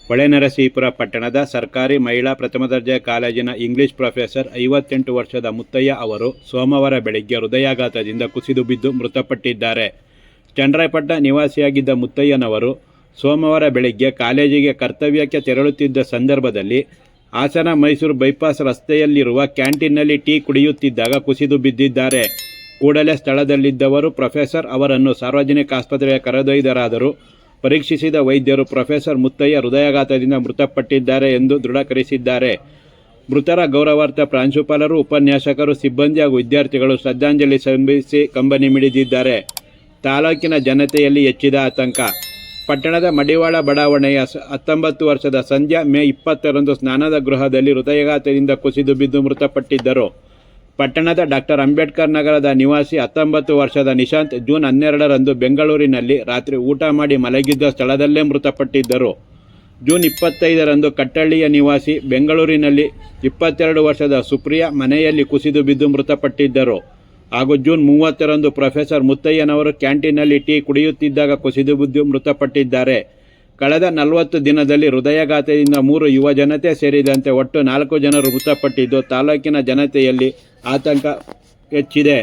ಹೊಳೆನರಸೀಪುರ ಪಟ್ಟಣದ ಸರ್ಕಾರಿ ಮಹಿಳಾ ಪ್ರಥಮ ದರ್ಜೆ ಕಾಲೇಜಿನ ಇಂಗ್ಲಿಷ್ ಪ್ರೊಫೆಸರ್ 58 ವರ್ಷದ ಮುತ್ತಯ್ಯ ಅವರು ಸೋಮವಾರ ಬೆಳಗ್ಗೆ ಹೃದಯಾಘಾತದಿಂದ ಕುಸಿದು ಬಿದ್ದು ಮೃತಪಟ್ಟಿದ್ದಾರೆ. ಚನ್ನರಾಯಪಟ್ಟಣ ನಿವಾಸಿಯಾಗಿದ್ದ ಮುತ್ತಯ್ಯನವರು ಸೋಮವಾರ ಬೆಳಗ್ಗೆ ಕಾಲೇಜಿಗೆ ಕರ್ತವ್ಯಕ್ಕೆ ತೆರಳುತ್ತಿದ್ದ ಸಂದರ್ಭದಲ್ಲಿ ಹಾಸನ ಮೈಸೂರು ಬೈಪಾಸ್ ರಸ್ತೆಯಲ್ಲಿರುವ ಕ್ಯಾಂಟೀನ್ನಲ್ಲಿ ಟೀ ಕುಡಿಯುತ್ತಿದ್ದಾಗ ಕುಸಿದು ಬಿದ್ದಿದ್ದಾರೆ. ಕೂಡಲೇ ಸ್ಥಳದಲ್ಲಿದ್ದವರು ಪ್ರೊಫೆಸರ್ ಅವರನ್ನು ಸಾರ್ವಜನಿಕ ಆಸ್ಪತ್ರೆಗೆ ಕರೆದೊಯ್ದರಾದರೂ ಪರೀಕ್ಷಿಸಿದ ವೈದ್ಯರು ಪ್ರೊಫೆಸರ್ ಮುತ್ತಯ್ಯ ಹೃದಯಾಘಾತದಿಂದ ಮೃತಪಟ್ಟಿದ್ದಾರೆ ಎಂದು ದೃಢೀಕರಿಸಿದ್ದಾರೆ. ಮೃತರ ಗೌರವಾರ್ಥ ಪ್ರಾಂಶುಪಾಲರು, ಉಪನ್ಯಾಸಕರು, ಸಿಬ್ಬಂದಿ ಹಾಗೂ ವಿದ್ಯಾರ್ಥಿಗಳು ಶ್ರದ್ಧಾಂಜಲಿ ಸಲ್ಲಿಸಿ ಕಂಬನಿ ಮಿಡಿದಿದ್ದಾರೆ. ತಾಲೂಕಿನ ಜನತೆಯಲ್ಲಿ ಹೆಚ್ಚಿದ ಆತಂಕ. ಪಟ್ಟಣದ ಮಡಿವಾಳ ಬಡಾವಣೆಯ 19 ವರ್ಷದ ಸಂಧ್ಯಾ ಮೇ 20ರಂದು ಸ್ನಾನದ ಗೃಹದಲ್ಲಿ ಹೃದಯಾಘಾತದಿಂದ ಕುಸಿದು ಬಿದ್ದು ಮೃತಪಟ್ಟಿದ್ದರು. ಪಟ್ಟಣದ ಡಾಕ್ಟರ್ ಅಂಬೇಡ್ಕರ್ ನಗರದ ನಿವಾಸಿ 19 ವರ್ಷದ ನಿಶಾಂತ್ ಜೂನ್ 12ರಂದು ಬೆಂಗಳೂರಿನಲ್ಲಿ ರಾತ್ರಿ ಊಟ ಮಾಡಿ ಮಲಗಿದ್ದ ಸ್ಥಳದಲ್ಲೇ ಮೃತಪಟ್ಟಿದ್ದರು. ಜೂನ್ 25ರಂದು ಕಟ್ಟಳ್ಳಿಯ ನಿವಾಸಿ, ಬೆಂಗಳೂರಿನಲ್ಲಿ 22 ವರ್ಷದ ಸುಪ್ರಿಯಾ ಮನೆಯಲ್ಲಿ ಕುಸಿದು ಬಿದ್ದು ಮೃತಪಟ್ಟಿದ್ದರು. ಹಾಗೂ ಜೂನ್ 30ರಂದು ಪ್ರೊಫೆಸರ್ ಮುತ್ತಯ್ಯನವರು ಕ್ಯಾಂಟೀನ್ನಲ್ಲಿ ಟೀ ಕುಡಿಯುತ್ತಿದ್ದಾಗ ಕುಸಿದು ಬಿದ್ದು ಮೃತಪಟ್ಟಿದ್ದಾರೆ. ಕಳೆದ 40 ದಿನದಲ್ಲಿ ಹೃದಯಾಘಾತದಿಂದ 3 ಯುವ ಜನತೆ ಸೇರಿದಂತೆ ಒಟ್ಟು 4 ಜನರು ಮೃತಪಟ್ಟಿದ್ದು ತಾಲೂಕಿನ ಜನತೆಯಲ್ಲಿ ಆತಂಕ ಹೆಚ್ಚಿದೆ.